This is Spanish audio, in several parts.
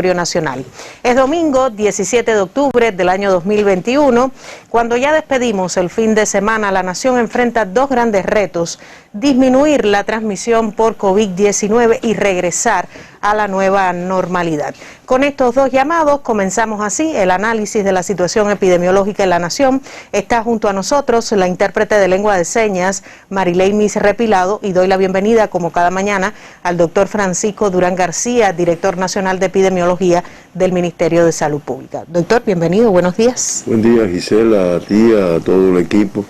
nacional. Es domingo 17 de octubre del año 2021. Cuando ya despedimos el fin de semana, la nación enfrenta dos grandes retos: disminuir la transmisión por COVID-19 y regresar a la nueva normalidad. Con estos dos llamados comenzamos así el análisis de la situación epidemiológica en la nación. Está junto a nosotros la intérprete de lengua de señas, Marileimis Repilado, y doy la bienvenida, como cada mañana, al doctor Francisco Durán García, director nacional de epidemiología del Ministerio de Salud Pública. Doctor, bienvenido, buenos días. Buen día, Gisela, a ti, a todo el equipo,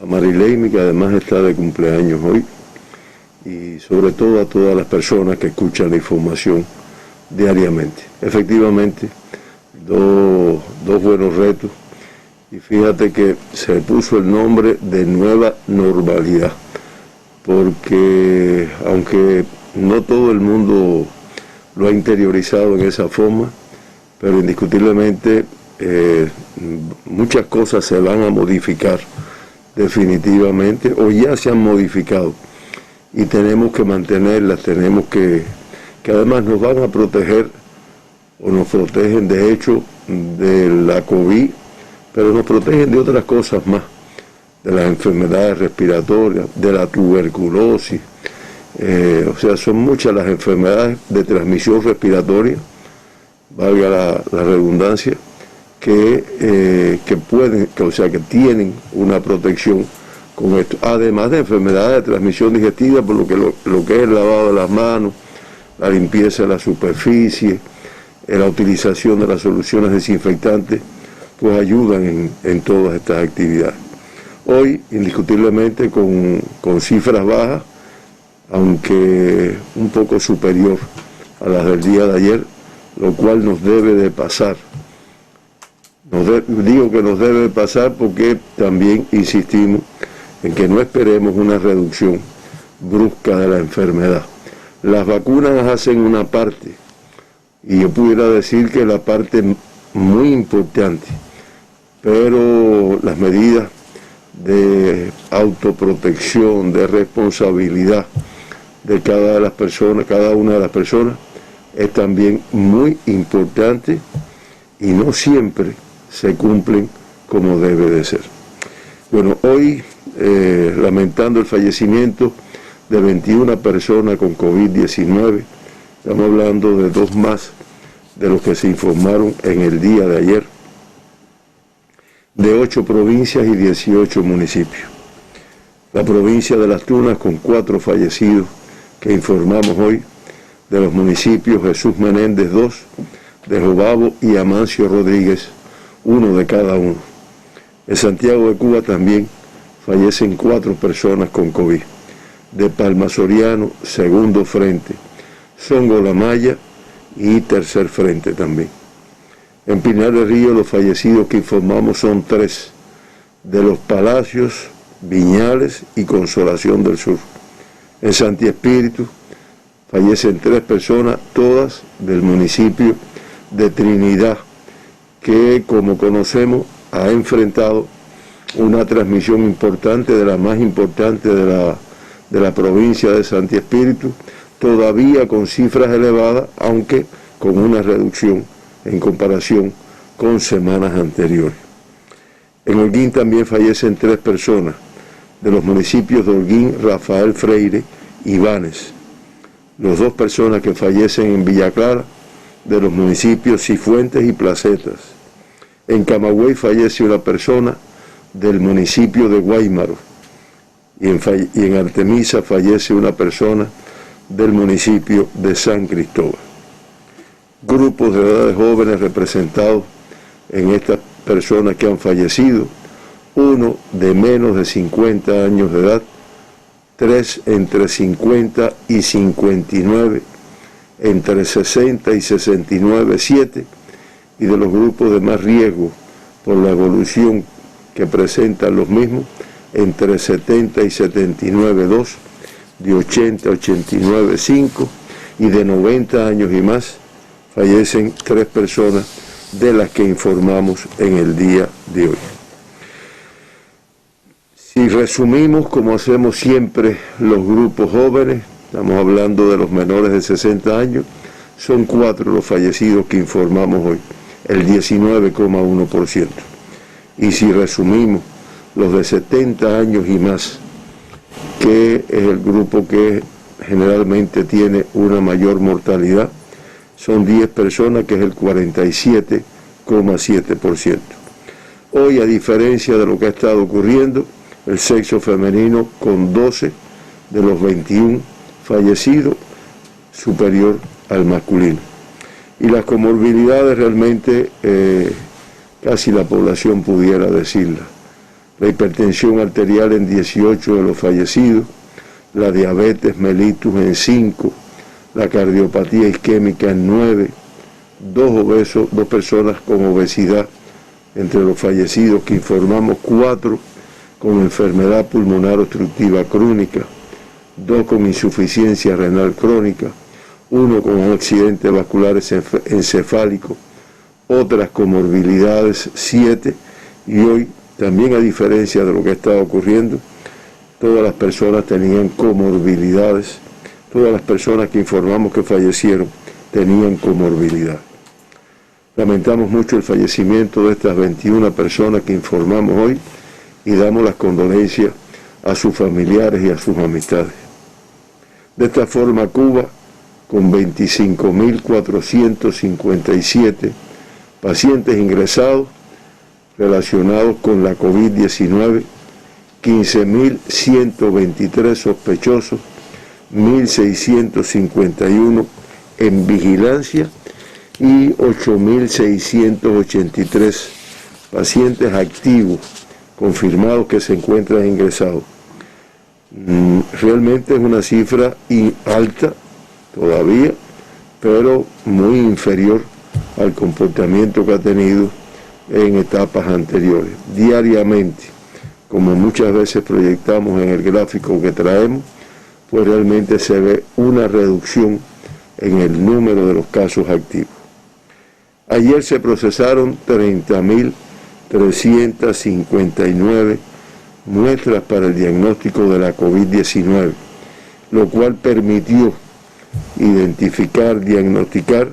a Marileimis, que además está de cumpleaños hoy, y sobre todo a todas las personas que escuchan la información diariamente. Efectivamente, dos buenos retos, y fíjate que se puso el nombre de nueva normalidad, porque aunque no todo el mundo lo ha interiorizado en esa forma, pero indiscutiblemente muchas cosas se van a modificar definitivamente, o ya se han modificado, y tenemos que mantenerlas, tenemos que además nos van a proteger, o nos protegen de hecho de la COVID, pero nos protegen de otras cosas más, de las enfermedades respiratorias, de la tuberculosis. O sea, son muchas las enfermedades de transmisión respiratoria, valga la redundancia, que tienen una protección con esto, además de enfermedades de transmisión digestiva, por lo que es el lavado de las manos, la limpieza de la superficie, la utilización de las soluciones desinfectantes, pues ayudan en todas estas actividades. Hoy, indiscutiblemente, con cifras bajas, aunque un poco superior a las del día de ayer, lo cual nos debe de pasar. Digo que nos debe de pasar porque también insistimos en que no esperemos una reducción brusca de la enfermedad. Las vacunas hacen una parte, y yo pudiera decir que la parte muy importante, pero las medidas de autoprotección, de responsabilidad de cada una de las personas, es también muy importante, y no siempre se cumplen como debe de ser. Bueno, hoy, lamentando el fallecimiento de 21 personas con COVID-19, estamos hablando de dos más de los que se informaron en el día de ayer, de 8 provincias y 18 municipios. La provincia de Las Tunas con 4 fallecidos que informamos hoy, de los municipios Jesús Menéndez 2, de Jobabo y Amancio Rodríguez, 1 de cada uno. En Santiago de Cuba también fallecen 4 personas con COVID. De Palma Soriano, segundo frente, Songo La Maya y tercer frente también. En Pinar del Río los fallecidos que informamos son 3, de Los Palacios, Viñales y Consolación del Sur. En Santi Espíritu fallecen 3 personas, todas del municipio de Trinidad, que, como conocemos, ha enfrentado una transmisión importante, de la más importante de la provincia de Santi Espíritu, todavía con cifras elevadas, aunque con una reducción en comparación con semanas anteriores. En Holguín también fallecen 3 personas, de los municipios de Holguín, Rafael Freire y Banes. Los 2 personas que fallecen en Villa Clara, de los municipios Cifuentes y Placetas. En Camagüey fallece una persona del municipio de Guaymaro, y en Artemisa fallece una persona del municipio de San Cristóbal. Grupos de edades jóvenes representados en estas personas que han fallecido: 1 de menos de 50 años de edad, 3 entre 50 y 59, entre 60 y 69, 7, y de los grupos de más riesgo por la evolución que presentan los mismos, entre 70 y 79, 2, de 80 a 89, 5, y de 90 años y más fallecen 3 personas de las que informamos en el día de hoy. Si resumimos, como hacemos siempre, los grupos jóvenes, estamos hablando de los menores de 60 años, son 4 los fallecidos que informamos hoy, el 19,1%. Y si resumimos los de 70 años y más, que es el grupo que generalmente tiene una mayor mortalidad, son 10 personas, que es el 47,7%. Hoy, a diferencia de lo que ha estado ocurriendo, el sexo femenino con 12 de los 21 fallecidos, superior al masculino. Y las comorbilidades realmente casi la población pudiera decirla. La hipertensión arterial en 18 de los fallecidos, la diabetes mellitus en 5, la cardiopatía isquémica en 9, 2 personas con obesidad entre los fallecidos que informamos, 4 con enfermedad pulmonar obstructiva crónica, 2 con insuficiencia renal crónica, 1 con accidente vascular encefálico, otras comorbilidades 7, y hoy también, a diferencia de lo que estaba ocurriendo, todas las personas tenían comorbilidades, todas las personas que informamos que fallecieron tenían comorbilidad. Lamentamos mucho el fallecimiento de estas 21 personas que informamos hoy y damos las condolencias a sus familiares y a sus amistades. De esta forma, Cuba, con 25.457 pacientes ingresados relacionados con la COVID-19, 15.123 sospechosos, 1.651 en vigilancia y 8.683 pacientes activos confirmados que se encuentran ingresados. Realmente es una cifra alta todavía, pero muy inferior al comportamiento que ha tenido en etapas anteriores. Diariamente, como muchas veces proyectamos en el gráfico que traemos, pues realmente se ve una reducción en el número de los casos activos. Ayer se procesaron 30.359 muestras para el diagnóstico de la COVID-19, lo cual permitió diagnosticar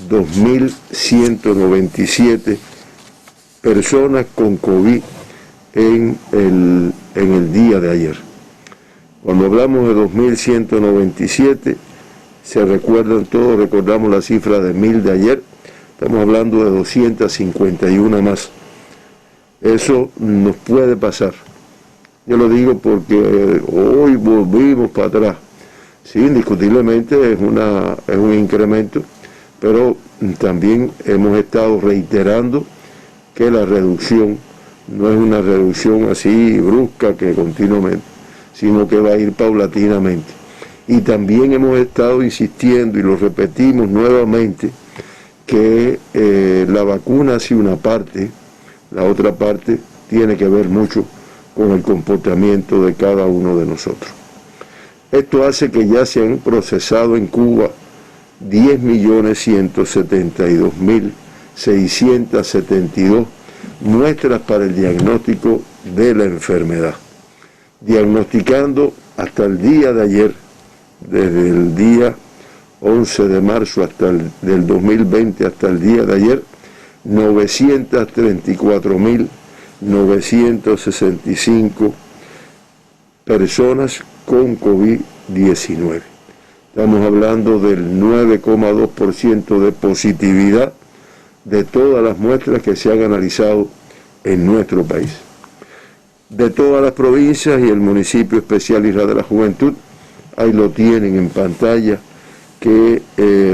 2.197 personas con COVID en el día de ayer. Cuando hablamos de 2.197, todos recordamos la cifra de 1.000 de ayer, estamos hablando de 251 más. Eso nos puede pasar. Yo lo digo porque hoy volvimos para atrás. Sí, indiscutiblemente es un incremento, pero también hemos estado reiterando que la reducción no es una reducción así brusca que continuamente, sino que va a ir paulatinamente. Y también hemos estado insistiendo, y lo repetimos nuevamente, que la vacuna hace una parte, la otra parte tiene que ver mucho con el comportamiento de cada uno de nosotros. Esto hace que ya se han procesado en Cuba 10.172.672 muestras para el diagnóstico de la enfermedad, diagnosticando hasta el día de ayer, desde el día 11 de marzo del 2020 hasta el día de ayer, 934.965 personas con COVID-19. Estamos hablando del 9,2% de positividad de todas las muestras que se han analizado en nuestro país. De todas las provincias y el municipio especial Isla de la Juventud, ahí lo tienen en pantalla, que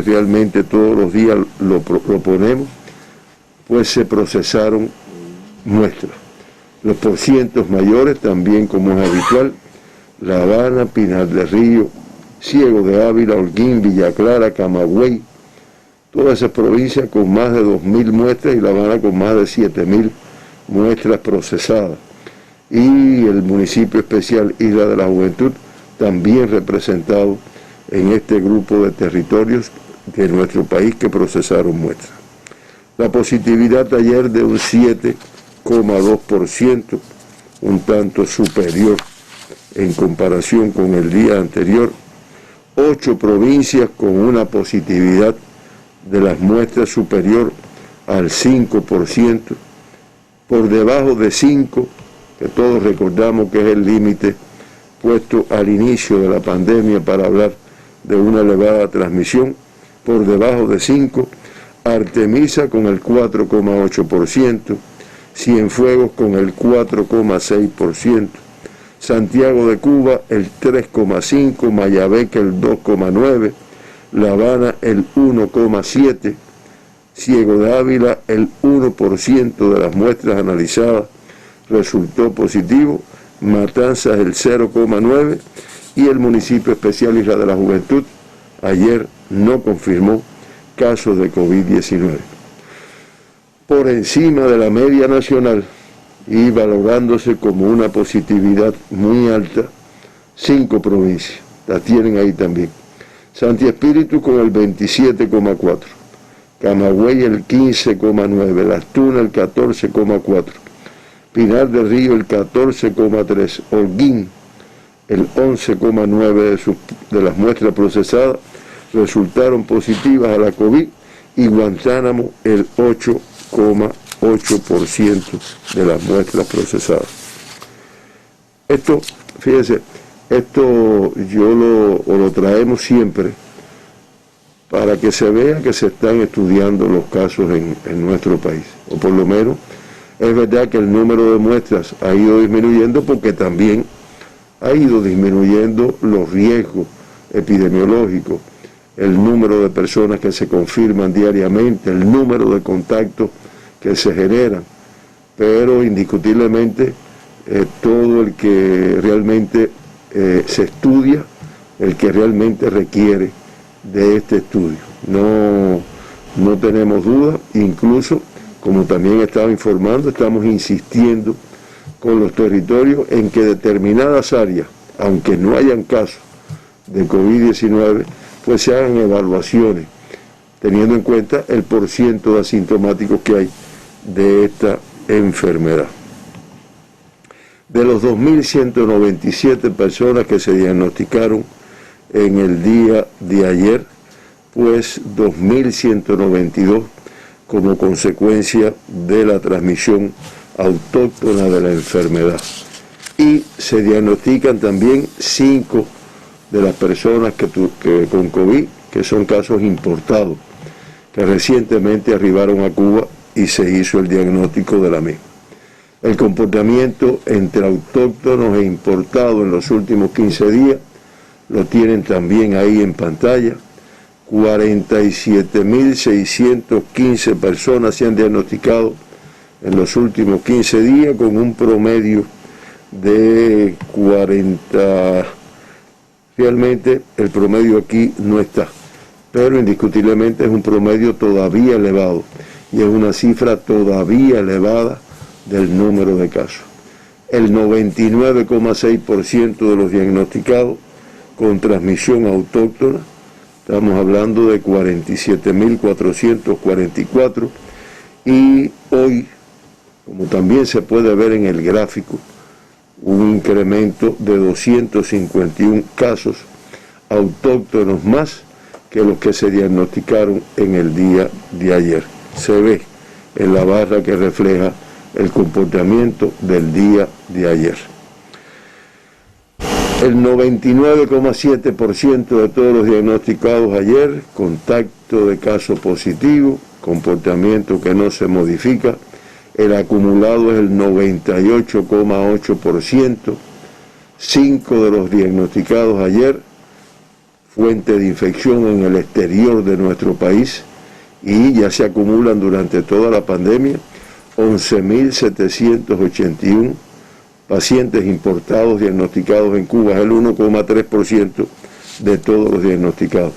realmente todos los días lo ponemos, pues se procesaron muestras. Los porcientos mayores, también como es habitual, La Habana, Pinar del Río, Ciego de Ávila, Holguín, Villa Clara, Camagüey, todas esas provincias con más de 2.000 muestras y La Habana con más de 7.000 muestras procesadas. Y el municipio especial Isla de la Juventud, también representado en este grupo de territorios de nuestro país que procesaron muestras. La positividad ayer de un 7,2%, un tanto superior en comparación con el día anterior. 8 provincias con una positividad de las muestras superior al 5%, por debajo de 5, que todos recordamos que es el límite puesto al inicio de la pandemia para hablar de una elevada transmisión, por debajo de 5, Artemisa con el 4,8%, Cienfuegos con el 4,6%, Santiago de Cuba el 3,5%, Mayabeque el 2,9%, La Habana el 1,7%, Ciego de Ávila el 1% de las muestras analizadas resultó positivo, Matanzas el 0,9% y el municipio especial Isla de la Juventud ayer no confirmó casos de COVID-19. Por encima de la media nacional y valorándose como una positividad muy alta, 5 provincias, la tienen ahí también. Santi Espíritu con el 27,4%, Camagüey el 15,9%, Las Tunas el 14,4%, Pinar del Río el 14,3%, Holguín el 11,9% de las muestras procesadas resultaron positivas a la COVID y Guantánamo el 8,8% de las muestras procesadas. Esto, fíjense, esto lo traemos siempre para que se vea que se están estudiando los casos en nuestro país, o por lo menos es verdad que el número de muestras ha ido disminuyendo porque también ha ido disminuyendo los riesgos epidemiológicos, el número de personas que se confirman diariamente, el número de contactos que se generan, pero indiscutiblemente todo el que realmente se estudia, el que realmente requiere de este estudio. No tenemos duda, incluso, como también estaba informando, estamos insistiendo con los territorios en que determinadas áreas, aunque no hayan casos de COVID-19, pues se hagan evaluaciones, teniendo en cuenta el porciento de asintomáticos que hay de esta enfermedad. De los 2.197 personas que se diagnosticaron en el día de ayer, pues 2.192 como consecuencia de la transmisión autóctona de la enfermedad. Y se diagnostican también 5 de las personas que con COVID, que son casos importados, que recientemente arribaron a Cuba y se hizo el diagnóstico de la misma. El comportamiento entre autóctonos e importados en los últimos 15 días lo tienen también ahí en pantalla. 47.615 personas se han diagnosticado en los últimos 15 días con un promedio de 40. Realmente el promedio aquí no está, pero indiscutiblemente es un promedio todavía elevado y es una cifra todavía elevada del número de casos. El 99,6% de los diagnosticados con transmisión autóctona, estamos hablando de 47.444, y hoy, como también se puede ver en el gráfico, un incremento de 251 casos autóctonos más que los que se diagnosticaron en el día de ayer. Se ve en la barra que refleja el comportamiento del día de ayer. El 99,7% de todos los diagnosticados ayer, contacto de caso positivo, comportamiento que no se modifica. El acumulado es el 98,8%. 5 de los diagnosticados ayer, fuente de infección en el exterior de nuestro país, y ya se acumulan durante toda la pandemia 11.781 pacientes importados diagnosticados en Cuba, es el 1,3% de todos los diagnosticados.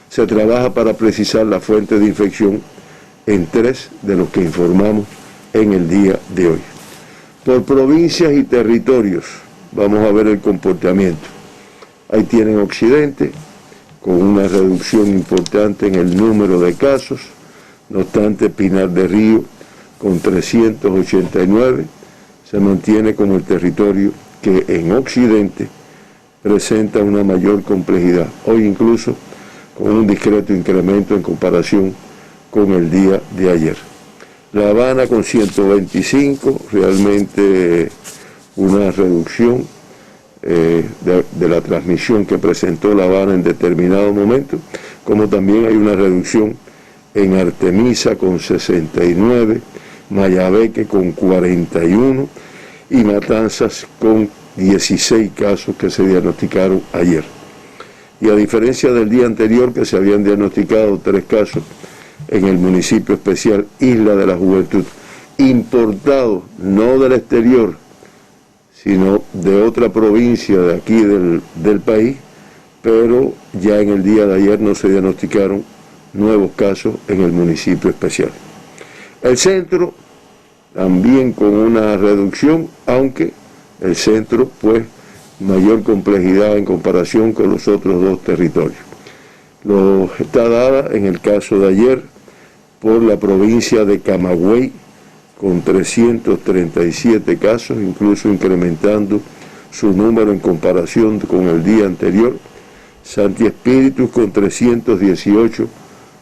Se trabaja para precisar la fuente de infección en 3 de los que informamos en el día de hoy. Por provincias y territorios, vamos a ver el comportamiento. Ahí tienen Occidente, con una reducción importante en el número de casos, no obstante Pinar del Río, con 389, se mantiene como el territorio que en Occidente presenta una mayor complejidad. Hoy incluso con un discreto incremento en comparación con el día de ayer. La Habana con 125, realmente una reducción de la transmisión que presentó La Habana en determinado momento, como también hay una reducción en Artemisa con 69, Mayabeque con 41 y Matanzas con 16 casos que se diagnosticaron ayer. Y a diferencia del día anterior, que se habían diagnosticado 3 casos en el municipio especial Isla de la Juventud, importados no del exterior, sino de otra provincia de aquí del país, pero ya en el día de ayer no se diagnosticaron nuevos casos en el municipio especial. El centro también con una reducción, aunque el centro pues mayor complejidad en comparación con los otros 2 territorios. Está dada en el caso de ayer por la provincia de Camagüey con 337 casos, incluso incrementando su número en comparación con el día anterior. Santi Espíritus con 318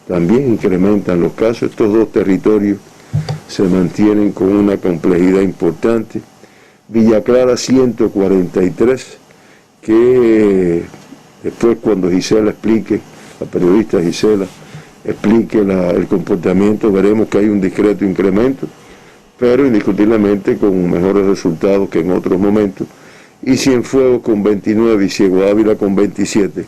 también incrementan los casos. Estos 2 territorios se mantienen con una complejidad importante. Villa Clara 143, que después cuando Gisela explique, la periodista Gisela explique el comportamiento, veremos que hay un discreto incremento, pero indiscutiblemente con mejores resultados que en otros momentos. Y Cienfuegos con 29 y Ciego Ávila con 27,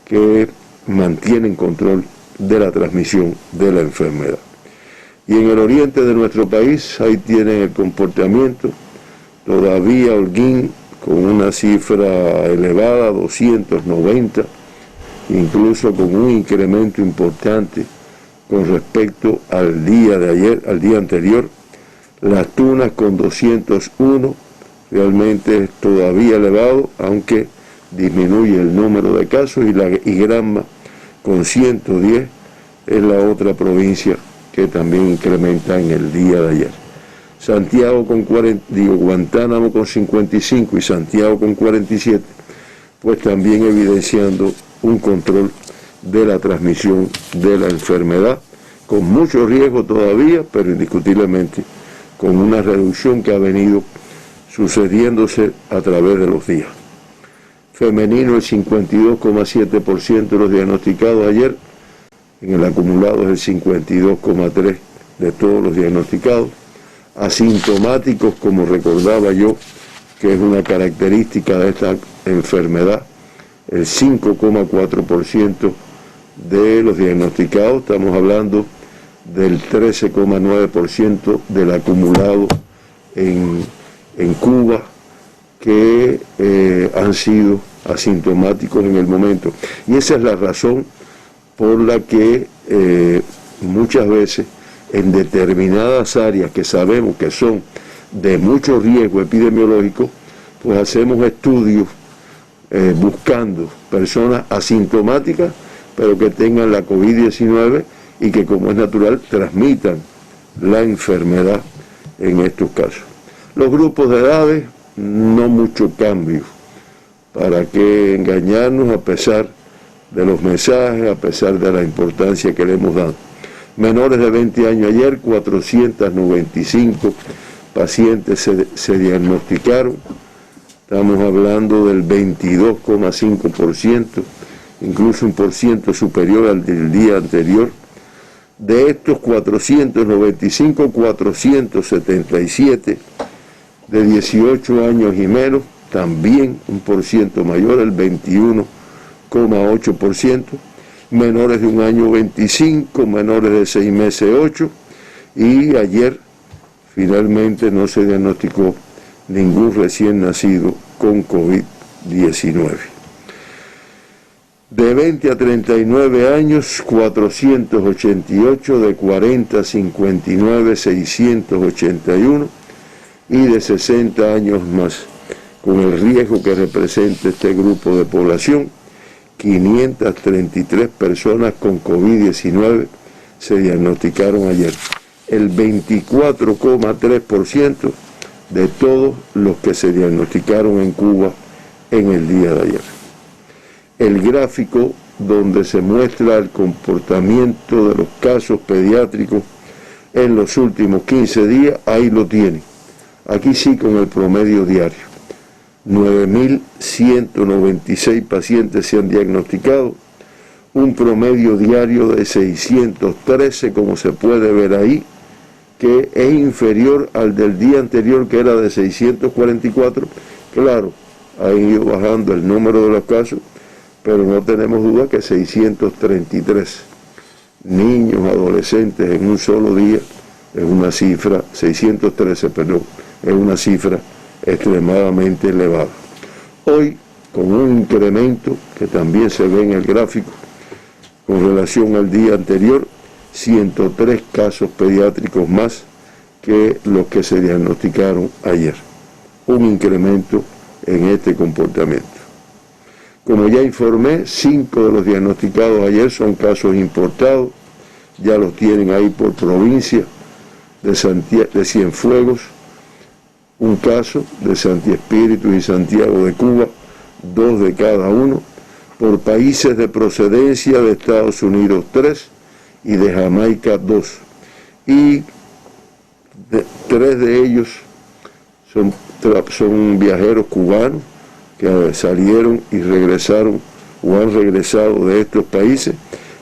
que mantienen control de la transmisión de la enfermedad. Y en el oriente de nuestro país, ahí tienen el comportamiento, todavía Holguín con una cifra elevada, 290, incluso con un incremento importante con respecto al día de ayer, al día anterior. Las Tunas con 201, realmente es todavía elevado, aunque disminuye el número de casos, y Granma con 110 es la otra provincia que también incrementa en el día de ayer. Santiago con Guantánamo con 55 y Santiago con 47, pues también evidenciando un control de la transmisión de la enfermedad, con mucho riesgo todavía, pero indiscutiblemente con una reducción que ha venido sucediéndose a través de los días. Femenino el 52,7% de los diagnosticados ayer, en el acumulado es el 52,3% de todos los diagnosticados. Asintomáticos, como recordaba yo, que es una característica de esta enfermedad, el 5,4% de los diagnosticados, estamos hablando del 13,9% del acumulado en Cuba, que han sido asintomáticos en el momento. Y esa es la razón por la que muchas veces en determinadas áreas que sabemos que son de mucho riesgo epidemiológico, pues hacemos estudios buscando personas asintomáticas, pero que tengan la COVID-19 y que, como es natural, transmitan la enfermedad en estos casos. Los grupos de edades, no mucho cambio. ¿Para qué engañarnos a pesar de los mensajes, a pesar de la importancia que le hemos dado? Menores de 20 años ayer, 495 pacientes se diagnosticaron. Estamos hablando del 22,5%, incluso un por ciento superior al del día anterior. De estos 495, 477 de 18 años y menos, también un por ciento mayor, el 21,8%. Menores de un año 25, menores de 6 meses 8, y ayer finalmente no se diagnosticó ningún recién nacido con COVID-19. De 20 a 39 años, 488, de 40 a 59, 681, y de 60 años más, con el riesgo que representa este grupo de población, 533 personas con COVID-19 se diagnosticaron ayer, el 24,3% de todos los que se diagnosticaron en Cuba en el día de ayer. El gráfico donde se muestra el comportamiento de los casos pediátricos en los últimos 15 días, ahí lo tienen. Aquí sí con el promedio diario. 9.196 pacientes se han diagnosticado, un promedio diario de 613, como se puede ver ahí, que es inferior al del día anterior, que era de 644. Claro, ha ido bajando el número de los casos, pero no tenemos duda que 633 niños, adolescentes en un solo día es una cifra, 613, perdón, es una cifra extremadamente elevada. Hoy, con un incremento que también se ve en el gráfico, con relación al día anterior, 103 casos pediátricos más que los que se diagnosticaron ayer. Un incremento en este comportamiento. Como ya informé, 5 de los diagnosticados ayer son casos importados, ya los tienen ahí por provincia, de Cienfuegos, un caso de Santi Espíritu y Santiago de Cuba, 2 de cada uno, por países de procedencia de Estados Unidos 3 y de Jamaica 2. Y 3 de ellos son viajeros cubanos que salieron y regresaron o han regresado de estos países.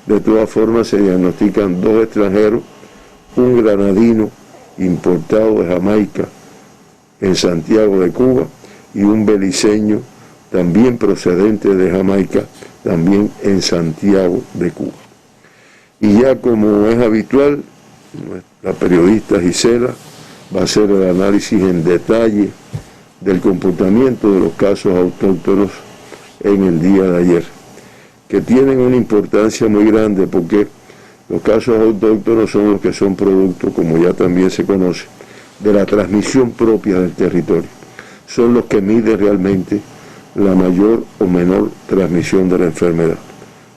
De todas formas se diagnostican 2 extranjeros, un granadino importado de Jamaica en Santiago de Cuba y un beliceño también procedente de Jamaica, también en Santiago de Cuba. Y ya como es habitual, la periodista Gisela va a hacer el análisis en detalle del comportamiento de los casos autóctonos en el día de ayer, que tienen una importancia muy grande porque los casos autóctonos son los que son producto, como ya también se conoce, de la transmisión propia del territorio. Son los que miden realmente la mayor o menor transmisión de la enfermedad.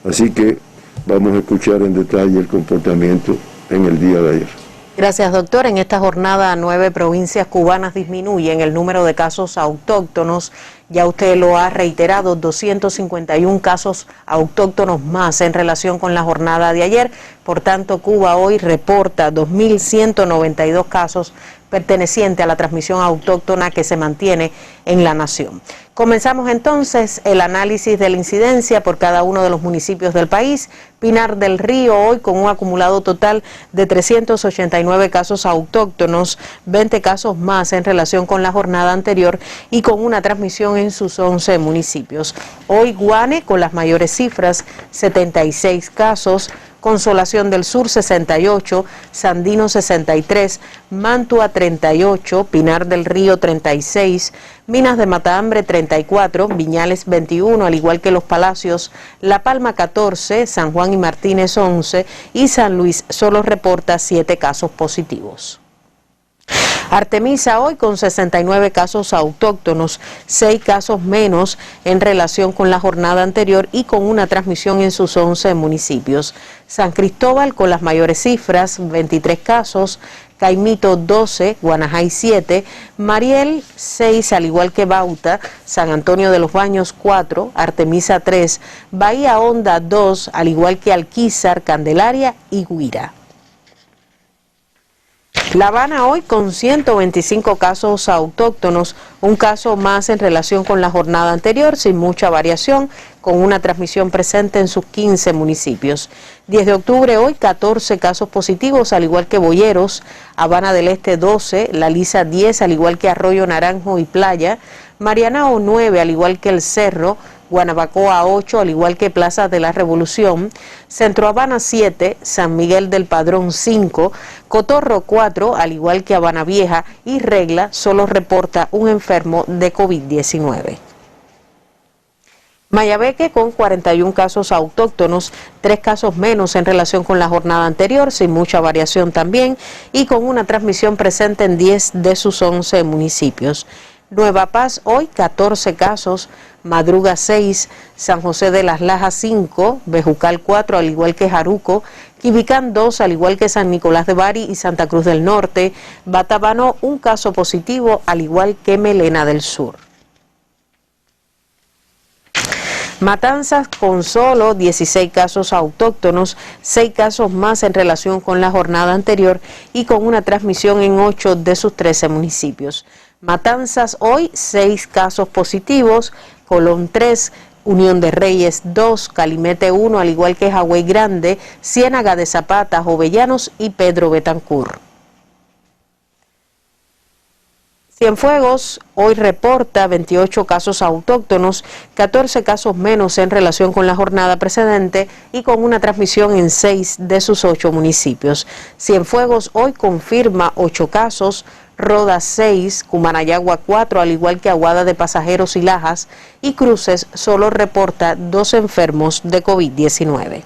Así que vamos a escuchar en detalle el comportamiento en el día de ayer. Gracias, doctor. En esta jornada, 9 provincias cubanas disminuyen el número de casos autóctonos. Ya usted lo ha reiterado, 251 casos autóctonos más en relación con la jornada de ayer. Por tanto, Cuba hoy reporta 2.192 casos pertenecientes a la transmisión autóctona que se mantiene en la nación. Comenzamos entonces el análisis de la incidencia por cada uno de los municipios del país. Pinar del Río hoy con un acumulado total de 389 casos autóctonos, 20 casos más en relación con la jornada anterior y con una transmisión en sus 11 municipios. Hoy Guane con las mayores cifras, 76 casos, Consolación del Sur 68, Sandino 63, Mantua 38, Pinar del Río 36, Minas de Matahambre 34, Viñales 21, al igual que Los Palacios, La Palma 14, San Juan y Martínez 11 y San Luis solo reporta 7 casos positivos. Artemisa hoy con 69 casos autóctonos, 6 casos menos en relación con la jornada anterior y con una transmisión en sus 11 municipios. San Cristóbal con las mayores cifras, 23 casos, Caimito 12, Guanajay 7, Mariel 6, al igual que Bauta, San Antonio de los Baños 4, Artemisa 3, Bahía Honda 2, al igual que Alquízar, Candelaria y Guira. La Habana hoy con 125 casos autóctonos, un caso más en relación con la jornada anterior, sin mucha variación, con una transmisión presente en sus 15 municipios. 10 de octubre hoy 14 casos positivos, al igual que Boyeros, Habana del Este 12, La Lisa 10, al igual que Arroyo Naranjo y Playa, Marianao 9, al igual que El Cerro, Guanabacoa 8, al igual que Plaza de la Revolución, Centro Habana 7, San Miguel del Padrón 5, Cotorro 4, al igual que Habana Vieja, y Regla solo reporta un enfermo de COVID-19. Mayabeque con 41 casos autóctonos, 3 casos menos en relación con la jornada anterior, sin mucha variación también, y con una transmisión presente en 10 de sus 11 municipios. Nueva Paz hoy 14 casos, Madruga 6, San José de las Lajas 5, Bejucal 4, al igual que Jaruco, Quibicán 2, al igual que San Nicolás de Bari y Santa Cruz del Norte, Batabano un caso positivo, al igual que Melena del Sur. Matanzas con solo 16 casos autóctonos, 6 casos más en relación con la jornada anterior y con una transmisión en 8 de sus 13 municipios. Matanzas hoy 6 casos positivos, Colón 3, Unión de Reyes 2, Calimete 1, al igual que Jagüey Grande, Ciénaga de Zapata, Jovellanos y Pedro Betancur. Cienfuegos hoy reporta 28 casos autóctonos, 14 casos menos en relación con la jornada precedente y con una transmisión en 6 de sus 8 municipios. Cienfuegos hoy confirma 8 casos, Rodas 6, Cumanayagua 4, al igual que Aguada de Pasajeros y Lajas, y Cruces solo reporta 2 enfermos de COVID-19.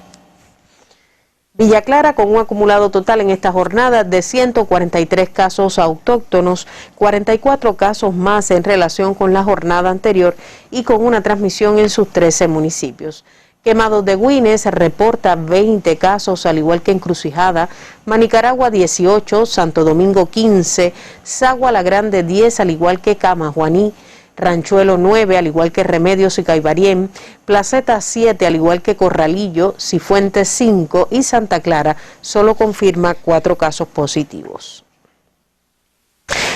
Villa Clara con un acumulado total en esta jornada de 143 casos autóctonos, 44 casos más en relación con la jornada anterior y con una transmisión en sus 13 municipios. Quemados de Güines reporta 20 casos, al igual que Encrucijada, Manicaragua 18, Santo Domingo 15, Sagua la Grande 10, al igual que Camajuaní, Ranchuelo 9, al igual que Remedios y Caibarien, Placeta 7, al igual que Corralillo, Cifuentes 5 y Santa Clara solo confirma 4 casos positivos.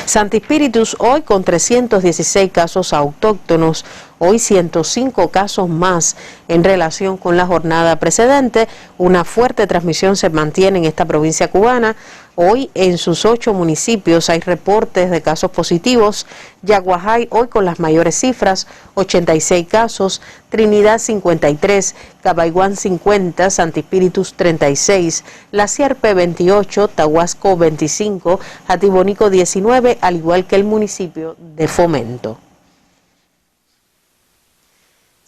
Santi Espíritus hoy con 316 casos autóctonos, hoy 105 casos más en relación con la jornada precedente. Una fuerte transmisión se mantiene en esta provincia cubana. Hoy en sus 8 municipios hay reportes de casos positivos. Yaguajay hoy con las mayores cifras, 86 casos, Trinidad 53, Cabaiguán 50, Santi Espíritus 36, La Sierpe 28, Tahuasco 25, Jatibonico 19, al igual que el municipio de Fomento.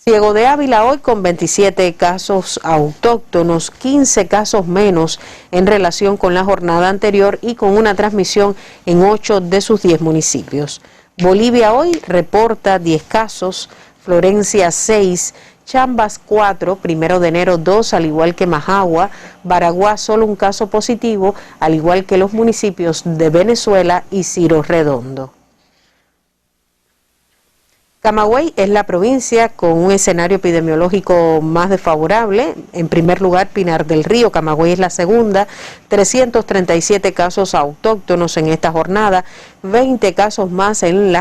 Ciego de Ávila hoy con 27 casos autóctonos, 15 casos menos en relación con la jornada anterior y con una transmisión en 8 de sus 10 municipios. Bolivia hoy reporta 10 casos, Florencia 6, Chambas 4, 1 de enero 2, al igual que Majagua, Baraguá solo un caso positivo, al igual que los municipios de Venezuela y Ciro Redondo. Camagüey es la provincia con un escenario epidemiológico más desfavorable. En primer lugar, Pinar del Río. Camagüey es la segunda. 337 casos autóctonos en esta jornada, 20 casos más en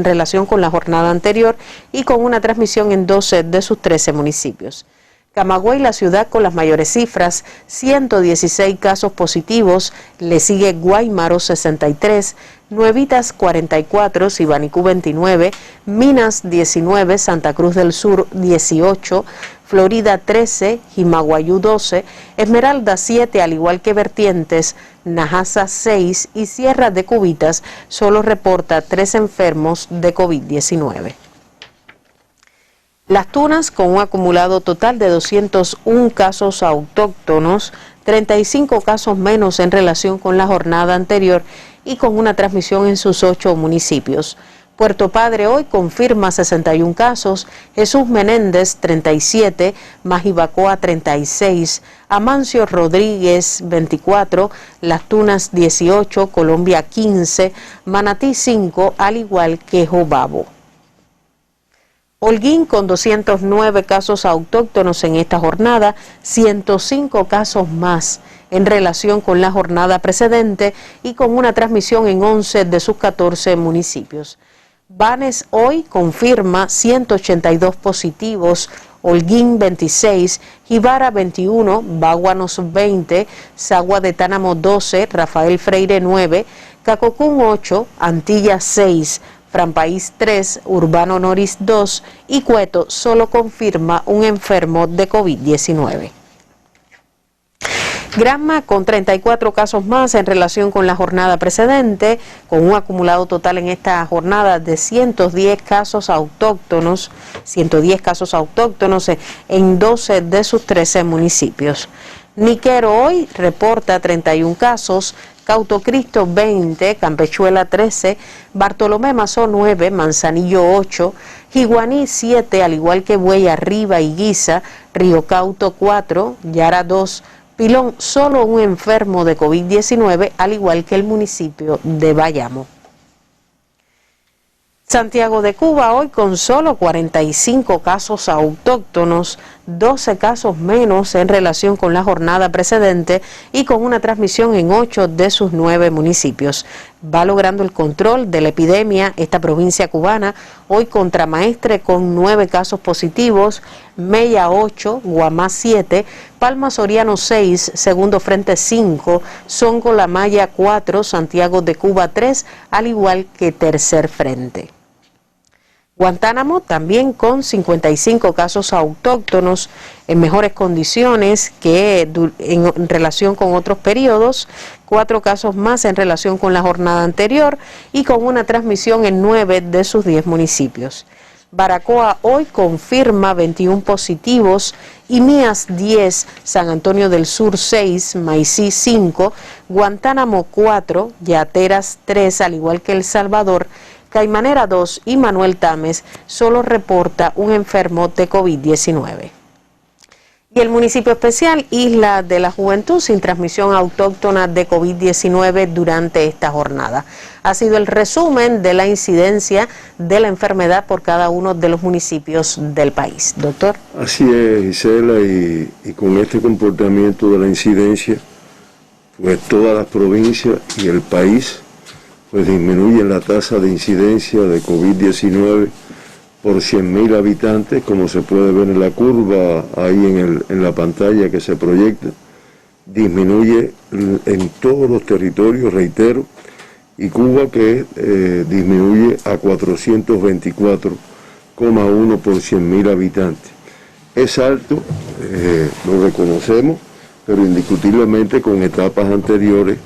relación con la jornada anterior y con una transmisión en 12 de sus 13 municipios. Camagüey, la ciudad con las mayores cifras, 116 casos positivos, le sigue Guaymaro 63, Nuevitas 44, Sibanicú 29, Minas 19, Santa Cruz del Sur 18, Florida 13, Jimaguayú 12, Esmeralda 7, al igual que Vertientes, Najasa 6 y Sierra de Cubitas solo reporta 3 enfermos de COVID-19. Las Tunas con un acumulado total de 201 casos autóctonos, 35 casos menos en relación con la jornada anterior y con una transmisión en sus 8 municipios. Puerto Padre hoy confirma 61 casos, Jesús Menéndez 37, Majibacoa 36, Amancio Rodríguez 24, Las Tunas 18, Colombia 15, Manatí 5, al igual que Jobabo. Holguín con 209 casos autóctonos en esta jornada, 105 casos más en relación con la jornada precedente y con una transmisión en 11 de sus 14 municipios. Banes hoy confirma 182 positivos, Holguín 26, Jibara 21, Báguanos 20, Sagua de Tánamo 12, Rafael Freire 9, Cacocún 8, Antilla 6, Franpaís 3, Urbano Noris 2 y Cueto solo confirma un enfermo de COVID-19. Granma con 34 casos más en relación con la jornada precedente, con un acumulado total en esta jornada de 110 casos autóctonos en 12 de sus 13 municipios. Niquero hoy reporta 31 casos, Cautocristo 20, Campechuela 13, Bartolomé Mazó 9, Manzanillo 8, Jiguaní 7, al igual que Buey Arriba y Guisa, Río Cauto 4, Yara 2, Pilón solo un enfermo de COVID-19, al igual que el municipio de Bayamo. Santiago de Cuba hoy con solo 45 casos autóctonos, 12 casos menos en relación con la jornada precedente y con una transmisión en 8 de sus 9 municipios. Va logrando el control de la epidemia esta provincia cubana, hoy Contramaestre con 9 casos positivos, Mella 8, Guamá 7, Palma Soriano 6, Segundo Frente 5, Songo La Maya 4, Santiago de Cuba 3, al igual que Tercer Frente. Guantánamo también con 55 casos autóctonos en mejores condiciones que en relación con otros periodos, 4 casos más en relación con la jornada anterior y con una transmisión en 9 de sus 10 municipios. Baracoa hoy confirma 21 positivos, Imías 10, San Antonio del Sur 6, Maicí 5, Guantánamo 4, Yateras 3, al igual que El Salvador, Caimanera 2 y Manuel Tames solo reporta un enfermo de COVID-19. Y el municipio especial Isla de la Juventud sin transmisión autóctona de COVID-19 durante esta jornada. Ha sido el resumen de la incidencia de la enfermedad por cada uno de los municipios del país. Doctor. Así es, Gisela, y con este comportamiento de la incidencia, pues todas las provincias y el país pues disminuyen la tasa de incidencia de COVID-19 por 100.000 habitantes, como se puede ver en la curva ahí en la pantalla que se proyecta. Disminuye en todos los territorios, reitero, y Cuba que disminuye a 424,1 por 100.000 habitantes. Es alto, lo reconocemos, pero indiscutiblemente con etapas anteriores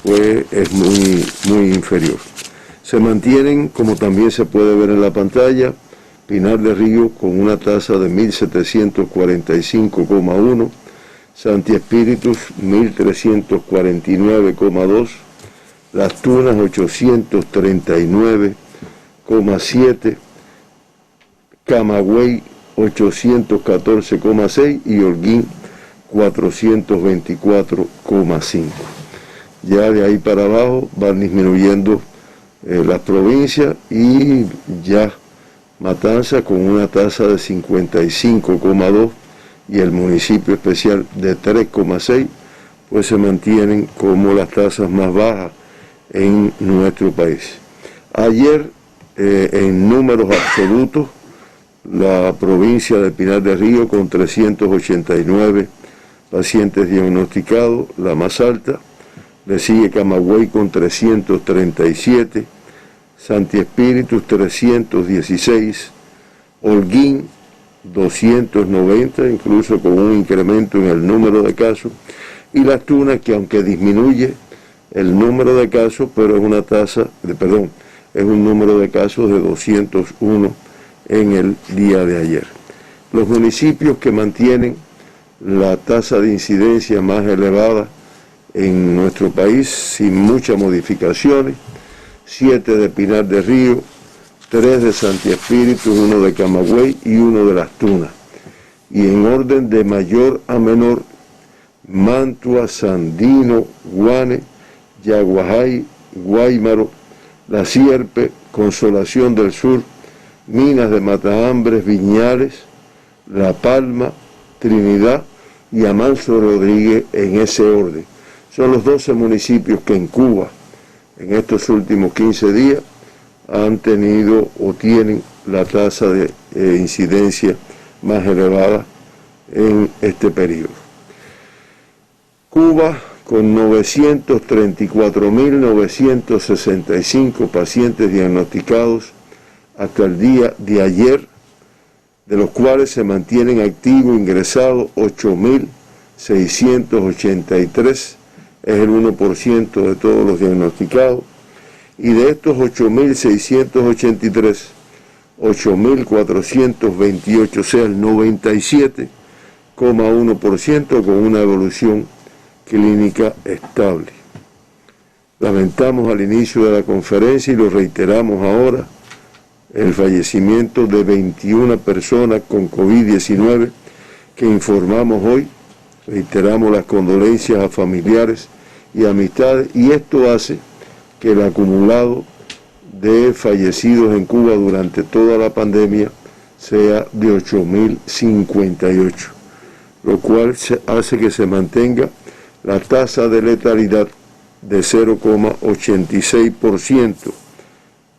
pues es muy inferior. Se mantienen, como también se puede ver en la pantalla, Pinar del Río con una tasa de 1.745,1, Santi Espíritus 1.349,2, Las Tunas 839,7, Camagüey 814,6 y Holguín 424,5. Ya de ahí para abajo van disminuyendo las provincias y ya Matanza con una tasa de 55,2 y el municipio especial de 3,6, pues se mantienen como las tasas más bajas en nuestro país. Ayer, en números absolutos, la provincia de Pinar del Río con 389 pacientes diagnosticados, la más alta. Le sigue Camagüey con 337, Santi Espíritus 316, Holguín 290, incluso con un incremento en el número de casos, y Las Tunas, que aunque disminuye el número de casos, pero es un número de casos de 201 en el día de ayer. Los municipios que mantienen la tasa de incidencia más elevada en nuestro país, sin muchas modificaciones: 7 de Pinar del Río, 3 de Santi Espíritus, 1 de Camagüey y 1 de Las Tunas. Y en orden de mayor a menor, Mantua, Sandino, Guane, Yaguajay, Guáimaro, La Sierpe, Consolación del Sur, Minas de Matahambres, Viñales, La Palma, Trinidad y Amanso Rodríguez, en ese orden. Son los 12 municipios que en Cuba, en estos últimos 15 días, han tenido o tienen la tasa de incidencia más elevada en este periodo. Cuba, con 934.965 pacientes diagnosticados hasta el día de ayer, de los cuales se mantienen activos ingresados 8.683, es el 1% de todos los diagnosticados, y de estos 8.683, 8.428, o sea, el 97,1%, con una evolución clínica estable. Lamentamos al inicio de la conferencia y lo reiteramos ahora, el fallecimiento de 21 personas con COVID-19 que informamos hoy. Reiteramos las condolencias a familiares y amistades, y esto hace que el acumulado de fallecidos en Cuba durante toda la pandemia sea de 8.058, lo cual hace que se mantenga la tasa de letalidad de 0,86%,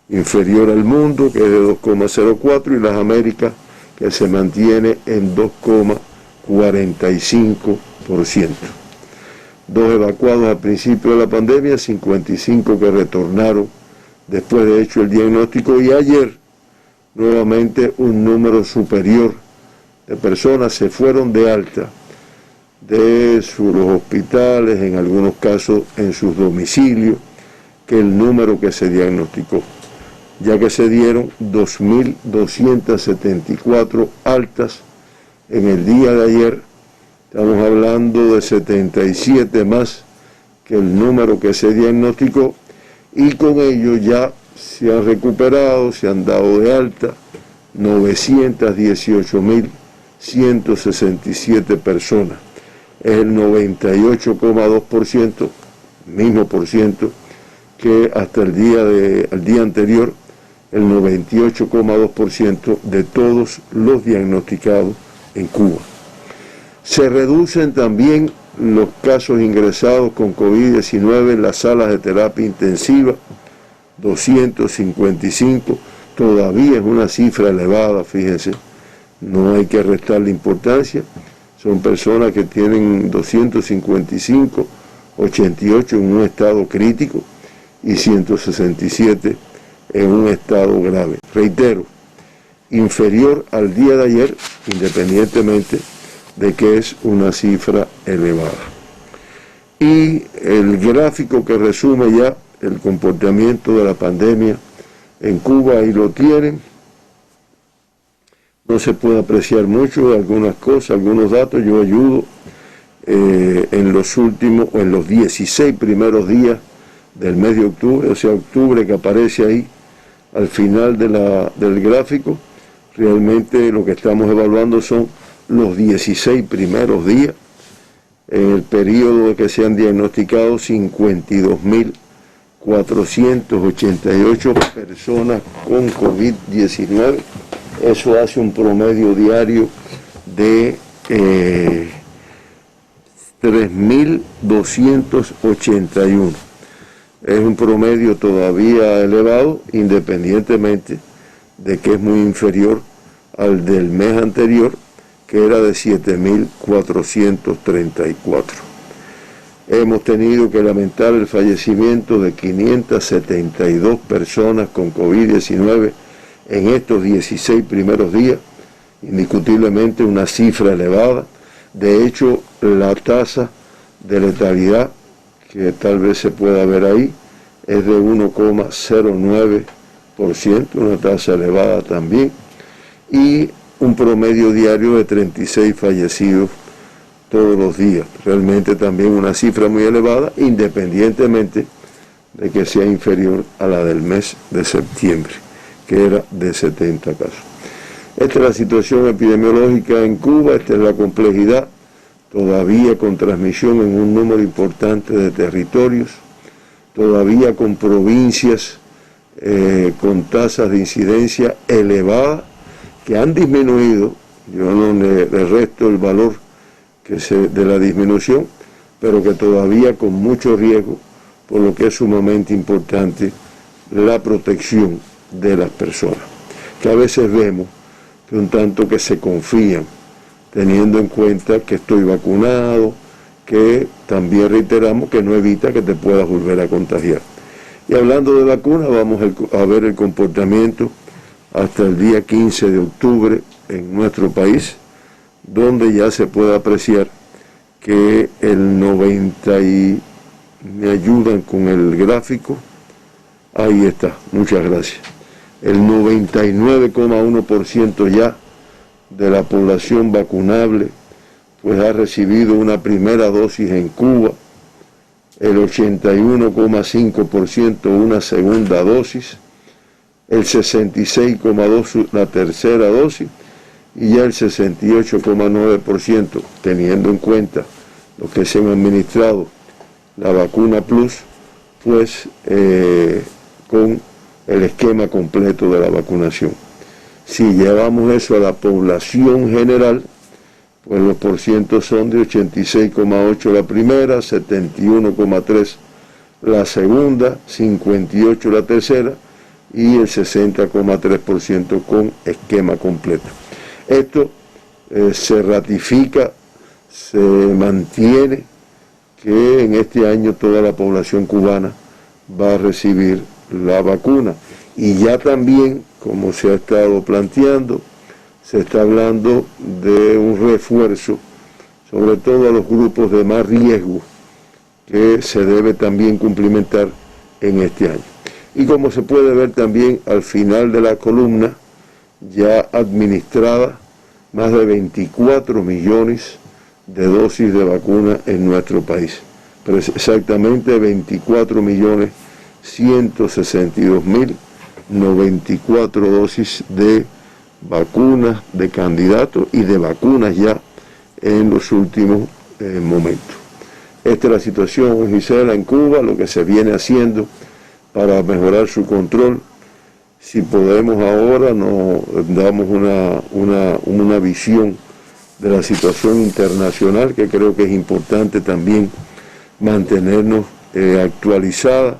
inferior al mundo, que es de 2,04%, y las Américas, que se mantiene en 2,45%. 2 evacuados al principio de la pandemia, 55 que retornaron después de hecho el diagnóstico, y ayer nuevamente un número superior de personas se fueron de alta de los hospitales, en algunos casos en sus domicilios, que el número que se diagnosticó, ya que se dieron 2.274 altas en el día de ayer. Estamos hablando de 77 más que el número que se diagnosticó, y con ello ya se han recuperado, se han dado de alta 918.167 personas. Es el 98,2%, mismo por ciento que hasta el día anterior, el 98,2% de todos los diagnosticados en Cuba. Se reducen también los casos ingresados con COVID-19 en las salas de terapia intensiva, 255, todavía es una cifra elevada, fíjense, no hay que restarle importancia, son personas que tienen 255, 88 en un estado crítico y 167 en un estado grave. Reitero, inferior al día de ayer, independientemente de que es una cifra elevada. Y el gráfico que resume ya el comportamiento de la pandemia en Cuba, ahí lo tienen. No se puede apreciar mucho de algunas cosas, algunos datos. Yo ayudo en los 16 primeros días del mes de octubre, o sea, octubre que aparece ahí al final del gráfico. Realmente lo que estamos evaluando son los 16 primeros días. En el periodo que se han diagnosticado 52.488 personas con COVID-19. Eso hace un promedio diario de 3.281. Es un promedio todavía elevado, independientemente de que es muy inferior al del mes anterior, que era de 7.434. Hemos tenido que lamentar el fallecimiento de 572 personas con COVID-19 en estos 16 primeros días, indiscutiblemente una cifra elevada. De hecho, la tasa de letalidad, que tal vez se pueda ver ahí, es de 1,09%, una tasa elevada también, y un promedio diario de 36 fallecidos todos los días. Realmente también una cifra muy elevada, independientemente de que sea inferior a la del mes de septiembre, que era de 70 casos. Esta es la situación epidemiológica en Cuba, esta es la complejidad, todavía con transmisión en un número importante de territorios, todavía con provincias con tasas de incidencia elevadas, que han disminuido. Yo no le resto el valor de la disminución, pero que todavía con mucho riesgo, por lo que es sumamente importante la protección de las personas, que a veces vemos que un tanto que se confían, teniendo en cuenta que estoy vacunado, que también reiteramos que no evita que te puedas volver a contagiar. Y hablando de vacunas, vamos a ver el comportamiento hasta el día 15 de octubre en nuestro país, donde ya se puede apreciar que el 90 y... me ayudan con el gráfico, ahí está, muchas gracias. El 99,1% ya de la población vacunable pues ha recibido una primera dosis en Cuba, el 81,5% una segunda dosis, el 66,2% la tercera dosis, y ya el 68,9%, teniendo en cuenta los que se han administrado la vacuna Plus, pues con el esquema completo de la vacunación. Si llevamos eso a la población general, pues los porcientos son de 86,8 la primera, 71,3 la segunda, 58 la tercera y el 60,3% con esquema completo. Esto se ratifica, se mantiene que en este año toda la población cubana va a recibir la vacuna. Y ya también, como se ha estado planteando, se está hablando de un refuerzo, sobre todo a los grupos de más riesgo, que se debe también cumplimentar en este año. Y como se puede ver también al final de la columna, ya administrada más de 24 millones de dosis de vacuna en nuestro país. Pero exactamente 24.162.094 dosis de vacunas de candidatos y de vacunas ya en los últimos momentos. Esta es la situación, Gisela, en Cuba, lo que se viene haciendo para mejorar su control. Si podemos ahora, nos damos una visión de la situación internacional, que creo que es importante también mantenernos actualizada,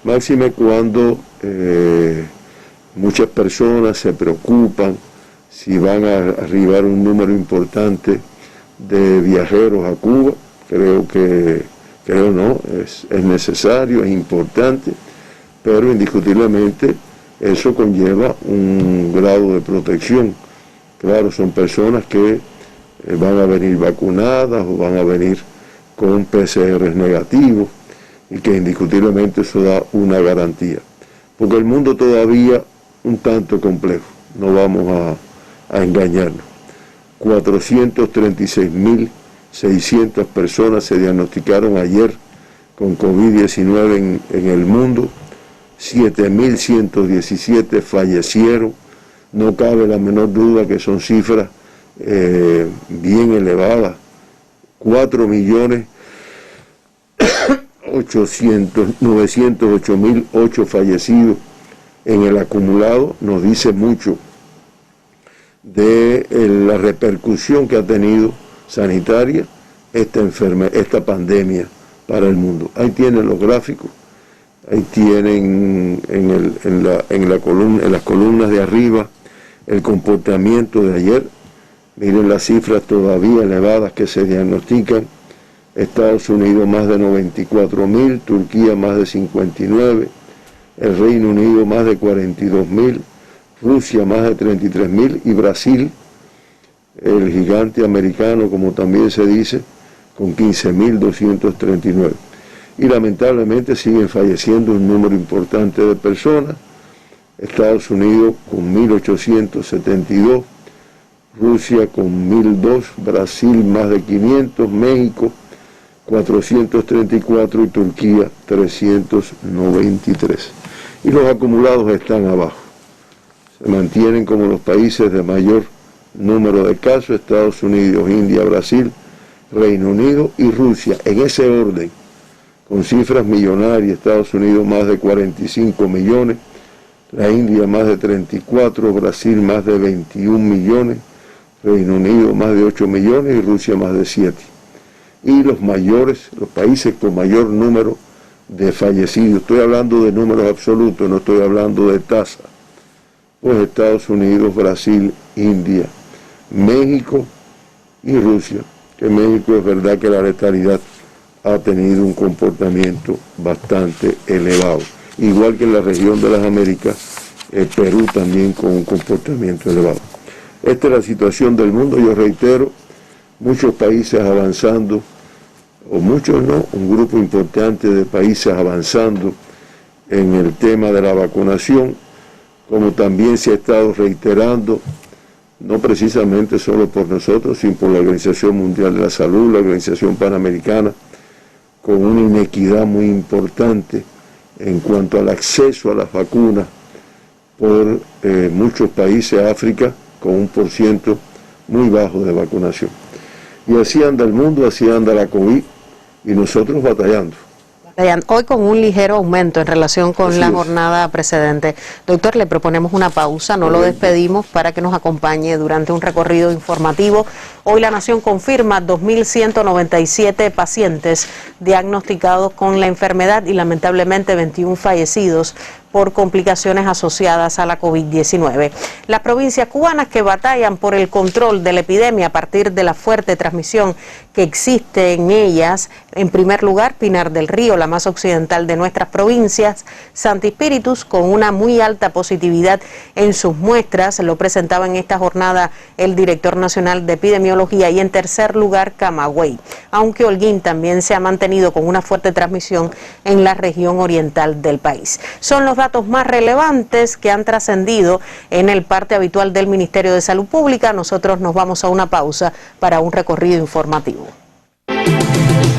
máxime cuando muchas personas se preocupan si van a arribar un número importante de viajeros a Cuba. Creo no, es necesario, es importante, pero indiscutiblemente eso conlleva un grado de protección. Claro, son personas que van a venir vacunadas o van a venir con PCR negativos y que indiscutiblemente eso da una garantía. Porque el mundo todavía un tanto complejo, no vamos a engañarnos. 436.600 personas se diagnosticaron ayer con COVID-19 en el mundo, 7.117 fallecieron. No cabe la menor duda que son cifras bien elevadas. 4.908.008 fallecidos en el acumulado, nos dice mucho de la repercusión que ha tenido sanitaria esta pandemia para el mundo. Ahí tienen los gráficos, ahí tienen en las columnas de arriba el comportamiento de ayer. Miren las cifras todavía elevadas que se diagnostican. Estados Unidos más de 94.000, Turquía más de 59, el Reino Unido más de 42.000, Rusia más de 33.000 y Brasil, el gigante americano, como también se dice, con 15.239. Y lamentablemente siguen falleciendo un número importante de personas. Estados Unidos con 1.872, Rusia con 1.002, Brasil más de 500, México 434 y Turquía 393. Y los acumulados están abajo. Se mantienen como los países de mayor número de casos: Estados Unidos, India, Brasil, Reino Unido y Rusia, en ese orden, con cifras millonarias. Estados Unidos más de 45 millones, la India más de 34, Brasil más de 21 millones, Reino Unido más de 8 millones y Rusia más de 7. Y los países con mayor número de fallecidos, estoy hablando de números absolutos, no estoy hablando de tasa, pues Estados Unidos, Brasil, India, México y Rusia, que en México es verdad que la letalidad ha tenido un comportamiento bastante elevado, igual que en la región de las Américas, Perú también con un comportamiento elevado. Esta es la situación del mundo. Yo reitero, muchos países avanzando, o muchos no, un grupo importante de países avanzando en el tema de la vacunación, como también se ha estado reiterando, no precisamente solo por nosotros, sino por la Organización Mundial de la Salud, la Organización Panamericana, con una inequidad muy importante en cuanto al acceso a las vacunas por muchos países de África, con un porciento muy bajo de vacunación. Y así anda el mundo, así anda la COVID, y nosotros batallando. Hoy con un ligero aumento en relación con la jornada precedente. Doctor, le proponemos una pausa, no lo despedimos para que nos acompañe durante un recorrido informativo. Hoy la Nación confirma 2.197 pacientes diagnosticados con la enfermedad y lamentablemente 21 fallecidos por complicaciones asociadas a la COVID-19. Las provincias cubanas que batallan por el control de la epidemia a partir de la fuerte transmisión que existe en ellas, en primer lugar, Pinar del Río, la más occidental de nuestras provincias, Santi Espíritus, con una muy alta positividad en sus muestras, lo presentaba en esta jornada el director nacional de epidemiología, y en tercer lugar, Camagüey, aunque Holguín también se ha mantenido con una fuerte transmisión en la región oriental del país. Son los datos más relevantes que han trascendido en el parte habitual del Ministerio de Salud Pública. Nosotros nos vamos a una pausa para un recorrido informativo.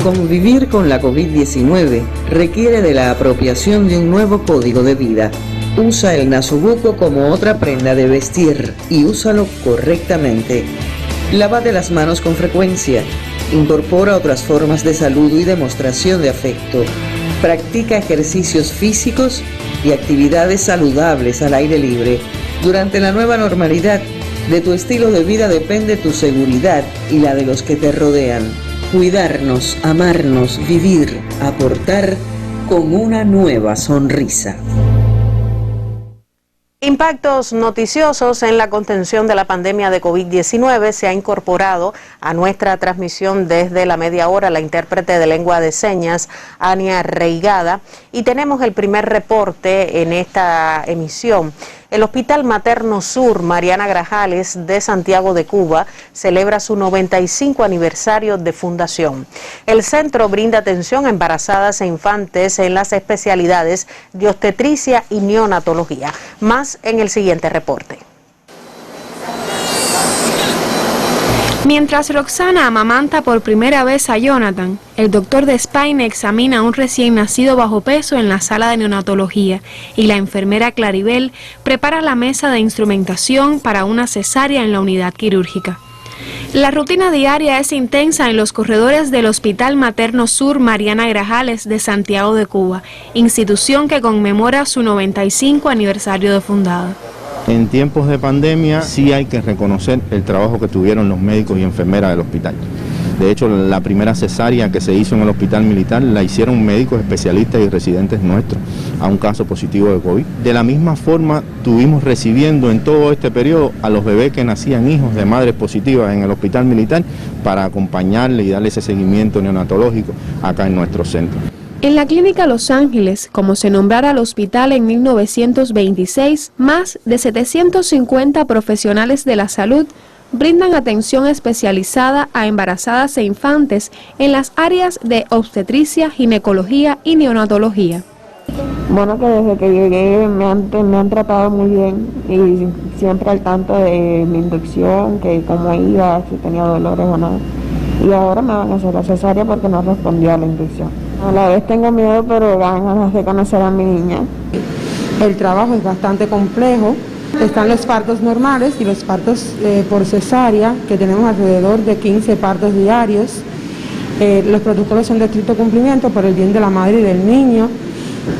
Convivir con la COVID-19 requiere de la apropiación de un nuevo código de vida. Usa el nasobuco como otra prenda de vestir y úsalo correctamente. Lávate las manos con frecuencia. Incorpora otras formas de saludo y demostración de afecto. Practica ejercicios físicos y actividades saludables al aire libre. Durante la nueva normalidad, de tu estilo de vida depende tu seguridad y la de los que te rodean. Cuidarnos, amarnos, vivir, aportar con una nueva sonrisa. Impactos noticiosos en la contención de la pandemia de COVID-19. Se ha incorporado a nuestra transmisión desde la media hora la intérprete de lengua de señas, Ania Reigada, y tenemos el primer reporte en esta emisión. El Hospital Materno Sur Mariana Grajales de Santiago de Cuba celebra su 95 aniversario de fundación. El centro brinda atención a embarazadas e infantes en las especialidades de obstetricia y neonatología. Más en el siguiente reporte. Mientras Roxana amamanta por primera vez a Jonathan, el doctor de España examina a un recién nacido bajo peso en la sala de neonatología y la enfermera Claribel prepara la mesa de instrumentación para una cesárea en la unidad quirúrgica. La rutina diaria es intensa en los corredores del Hospital Materno Sur Mariana Grajales de Santiago de Cuba, institución que conmemora su 95 aniversario de fundada. En tiempos de pandemia sí hay que reconocer el trabajo que tuvieron los médicos y enfermeras del hospital. De hecho, la primera cesárea que se hizo en el hospital militar la hicieron médicos especialistas y residentes nuestros a un caso positivo de COVID. De la misma forma, tuvimos recibiendo en todo este periodo a los bebés que nacían hijos de madres positivas en el hospital militar para acompañarle y darle ese seguimiento neonatológico acá en nuestro centro. En la Clínica Los Ángeles, como se nombrara al hospital en 1926, más de 750 profesionales de la salud brindan atención especializada a embarazadas e infantes en las áreas de obstetricia, ginecología y neonatología. Bueno, que desde que llegué me han tratado muy bien y siempre al tanto de mi inducción, que cómo iba, si tenía dolores o no. Y ahora me van a hacer la cesárea porque no respondí a la inducción. A la vez tengo miedo, pero ganas de conocer a mi niña. El trabajo es bastante complejo. Están los partos normales y los partos por cesárea, que tenemos alrededor de 15 partos diarios. Los protocolos son de estricto cumplimiento por el bien de la madre y del niño.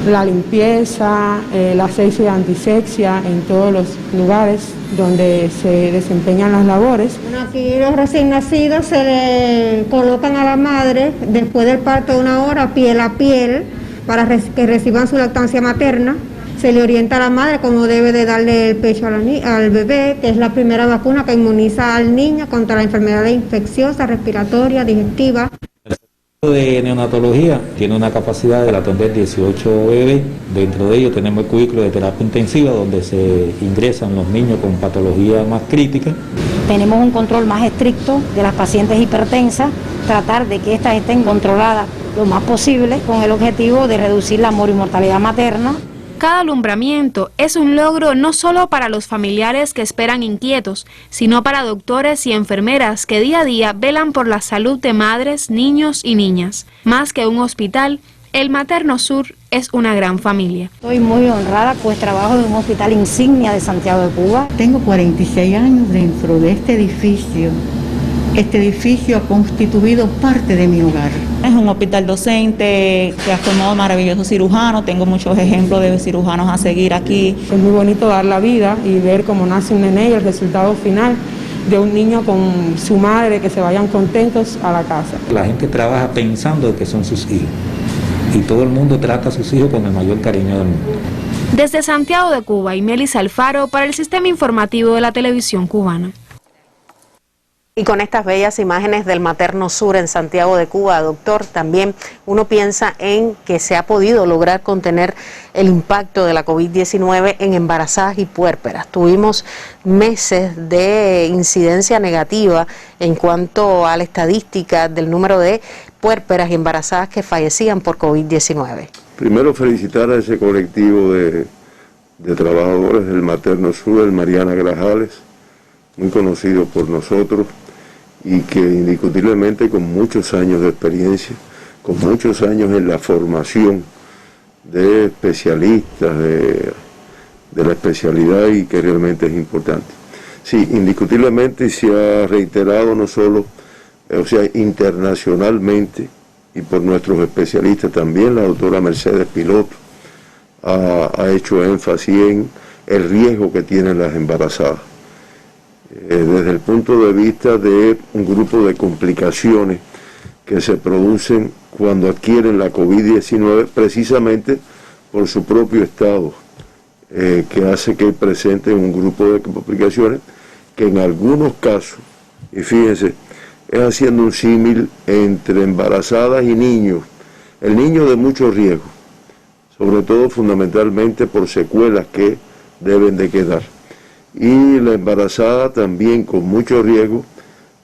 La limpieza, la asepsia y antisepsia en todos los lugares donde se desempeñan las labores. Bueno, aquí los recién nacidos se le colocan a la madre después del parto de 1 hora, piel a piel, para que reciban su lactancia materna. Se le orienta a la madre cómo debe de darle el pecho al bebé, que es la primera vacuna que inmuniza al niño contra la enfermedad infecciosa, respiratoria, digestiva. De neonatología tiene una capacidad de atender 18 bebés. Dentro de ellos tenemos el cubículo de terapia intensiva donde se ingresan los niños con patologías más críticas. Tenemos un control más estricto de las pacientes hipertensas, tratar de que éstas estén controladas lo más posible con el objetivo de reducir la mortalidad materna. Cada alumbramiento es un logro no solo para los familiares que esperan inquietos, sino para doctores y enfermeras que día a día velan por la salud de madres, niños y niñas. Más que un hospital, el Materno Sur es una gran familia. Estoy muy honrada, pues trabajo en un hospital insignia de Santiago de Cuba. Tengo 46 años dentro de este edificio. Este edificio ha constituido parte de mi hogar. Es un hospital docente que ha formado maravillosos cirujanos, tengo muchos ejemplos de cirujanos a seguir aquí. Es muy bonito dar la vida y ver cómo nace un nené y el resultado final de un niño con su madre, que se vayan contentos a la casa. La gente trabaja pensando que son sus hijos y todo el mundo trata a sus hijos con el mayor cariño del mundo. Desde Santiago de Cuba, Imelis Alfaro para el Sistema Informativo de la Televisión Cubana. Y con estas bellas imágenes del Materno Sur en Santiago de Cuba, doctor, también uno piensa en que se ha podido lograr contener el impacto de la COVID-19 en embarazadas y puérperas. Tuvimos meses de incidencia negativa en cuanto a la estadística del número de puérperas y embarazadas que fallecían por COVID-19. Primero felicitar a ese colectivo de trabajadores del Materno Sur, el Mariana Grajales, muy conocido por nosotros, y que indiscutiblemente con muchos años de experiencia, con muchos años en la formación de especialistas de la especialidad, y que realmente es importante. Sí, indiscutiblemente se ha reiterado no solo, internacionalmente, y por nuestros especialistas también, la doctora Mercedes Piloto ha hecho énfasis en el riesgo que tienen las embarazadas. Desde el punto de vista de un grupo de complicaciones que se producen cuando adquieren la COVID-19, precisamente por su propio estado, que hace que presenten un grupo de complicaciones que en algunos casos, y fíjense, es haciendo un símil entre embarazadas y niños, el niño de mucho riesgo, sobre todo fundamentalmente por secuelas que deben de quedar. Y la embarazada también con mucho riesgo,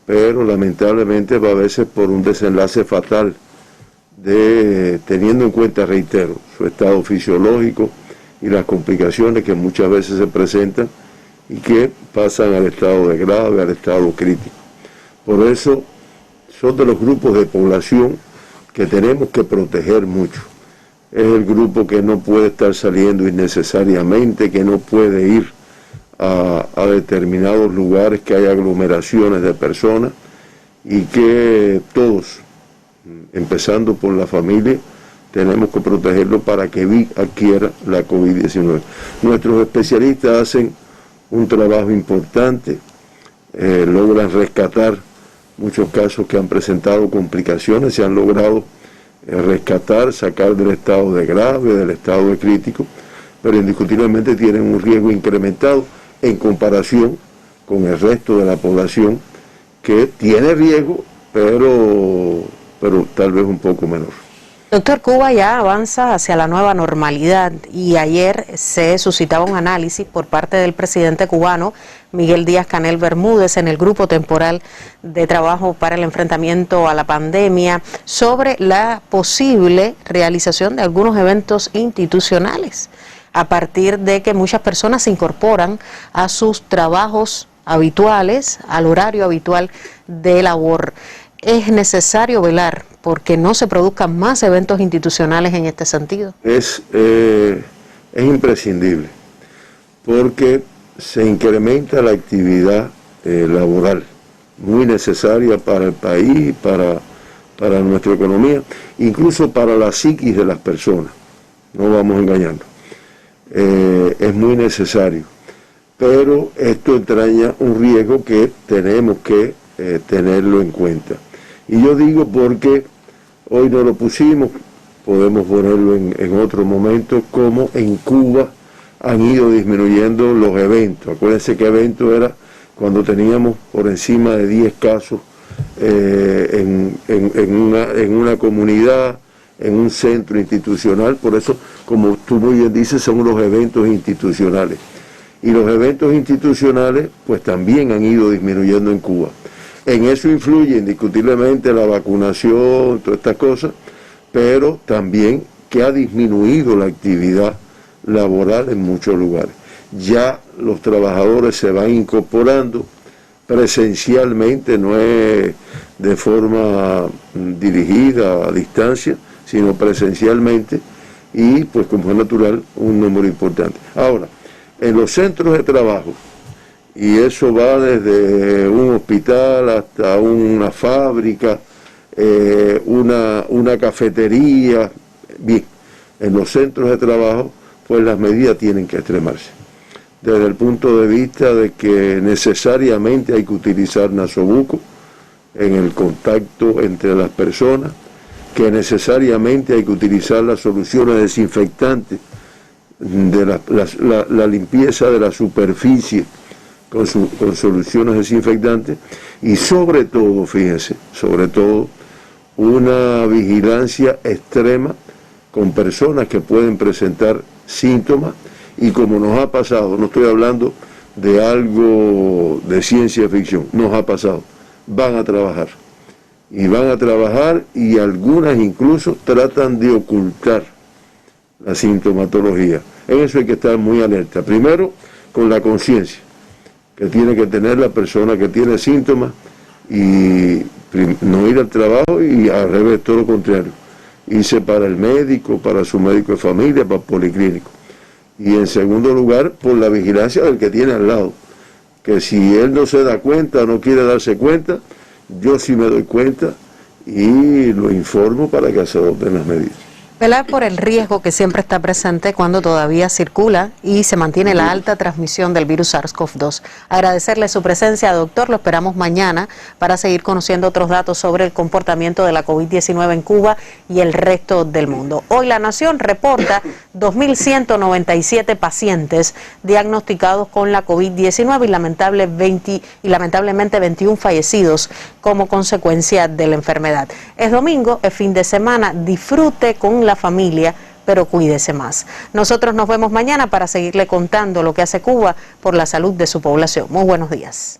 pero lamentablemente va a veces por un desenlace fatal, teniendo en cuenta, reitero, su estado fisiológico y las complicaciones que muchas veces se presentan y que pasan al estado de grave, al estado crítico. Por eso son de los grupos de población que tenemos que proteger mucho. Es el grupo que no puede estar saliendo innecesariamente, que no puede ir a determinados lugares que hay aglomeraciones de personas, y que todos, empezando por la familia, tenemos que protegerlo para que adquiera la COVID-19. Nuestros especialistas hacen un trabajo importante, logran rescatar muchos casos que han presentado complicaciones, se han logrado rescatar, sacar del estado de grave, del estado de crítico, pero indiscutiblemente tienen un riesgo incrementado en comparación con el resto de la población, que tiene riesgo, pero tal vez un poco menor. Doctor, Cuba ya avanza hacia la nueva normalidad, y ayer se suscitaba un análisis por parte del presidente cubano Miguel Díaz-Canel Bermúdez en el Grupo Temporal de Trabajo para el Enfrentamiento a la Pandemia sobre la posible realización de algunos eventos institucionales, a partir de que muchas personas se incorporan a sus trabajos habituales, al horario habitual de labor. Es necesario velar porque no se produzcan más eventos institucionales en este sentido. Es imprescindible, porque se incrementa la actividad laboral, muy necesaria para el país, para nuestra economía, incluso para la psiquis de las personas, no vamos a engañarnos. Es muy necesario, pero esto entraña un riesgo que tenemos que tenerlo en cuenta. Y yo digo porque hoy no lo pusimos, podemos ponerlo en otro momento, como en Cuba han ido disminuyendo los eventos. Acuérdense que evento era cuando teníamos por encima de 10 casos en una comunidad, en un centro institucional. Por eso, como tú muy bien dices, son los eventos institucionales. Y los eventos institucionales pues también han ido disminuyendo en Cuba. En eso influye indiscutiblemente la vacunación, todas estas cosas, pero también que ha disminuido la actividad laboral en muchos lugares. Ya los trabajadores se van incorporando presencialmente, no es de forma dirigida a distancia, sino presencialmente, y pues como es natural, un número importante. Ahora, en los centros de trabajo, y eso va desde un hospital hasta una fábrica, una cafetería. Bien, en los centros de trabajo, pues las medidas tienen que extremarse. Desde el punto de vista de que necesariamente hay que utilizar nasobuco en el contacto entre las personas, que necesariamente hay que utilizar las soluciones desinfectantes, de la limpieza de la superficie con soluciones desinfectantes, y sobre todo, fíjense, sobre todo una vigilancia extrema con personas que pueden presentar síntomas, y como nos ha pasado, no estoy hablando de algo de ciencia ficción, nos ha pasado, van a trabajar y algunas incluso tratan de ocultar la sintomatología. En eso hay que estar muy alerta. Primero, con la conciencia que tiene que tener la persona que tiene síntomas, y no ir al trabajo, y al revés, todo lo contrario, irse para el médico, para su médico de familia, para el policlínico. Y en segundo lugar, por la vigilancia del que tiene al lado, que si él no se da cuenta, no quiere darse cuenta, yo sí me doy cuenta y lo informo para que se adopten las medidas. Velar por el riesgo que siempre está presente cuando todavía circula y se mantiene la alta transmisión del virus SARS-CoV-2. Agradecerle su presencia, doctor. Lo esperamos mañana para seguir conociendo otros datos sobre el comportamiento de la COVID-19 en Cuba y el resto del mundo. Hoy La Nación reporta 2.197 pacientes diagnosticados con la COVID-19 y lamentablemente 21 fallecidos como consecuencia de la enfermedad. Es domingo, es fin de semana, disfrute con la familia, pero cuídese más. Nosotros nos vemos mañana para seguirle contando lo que hace Cuba por la salud de su población. Muy buenos días.